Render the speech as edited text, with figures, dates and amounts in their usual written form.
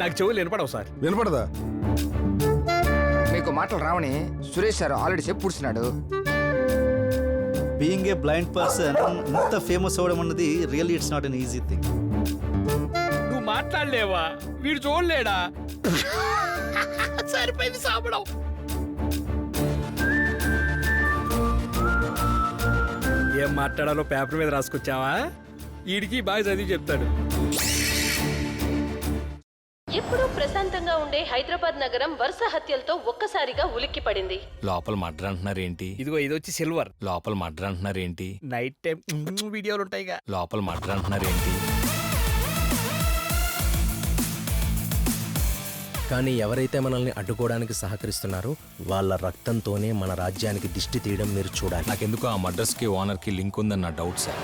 నాకు చెవులు వినపడవు సార్. వినపడదా? మీకు మాటలు రావని సురేష్ సార్ ఆల్రెడీ చెప్పు పుడుస్తున్నాడు. బీయింగ్ ఏ బ్లైండ్ పర్సన్ ఇంత ఫేమస్ అవ్వడం అన్నది really it's not an easy thing. నువ్వు మాట్లాడలేవా? వీడు చూడలేడా? సరిపోయింది సాపడం. ఏం మాట్లాడాలో పేపర్ మీద రాసుకొచ్చావా? వీడికి బాగా చదివి చెప్తాడు. ఎప్పుడూ ప్రశాంతంగా ఉండే హైదరాబాద్ నగరం వరుస హత్యలతో ఒక్కసారిగా ఉలిక్కిపడింది. లోపల మర్డర్ అంటున్నారేంటి? ఇదిగో ఇది వచ్చి సిల్వర్. లోపల మర్డర్ అంటున్నారేంటి? నైట్ టైం వీడియోలు ఉంటాయిగా. లోపల మర్డర్ అంటున్నారేంటి? కానీ ఎవరైతే మనల్ని అడ్డుకోవడానికి సహకరిస్తున్నారో వాళ్ళ రక్తంతోనే మన రాజ్యానికి దిష్టి తీయడం మీరు చూడాలి. నాకెందుకు ఆ మర్డర్స్ కి ఓనర్ కి లింక్ ఉందన్న డౌట్ సార్.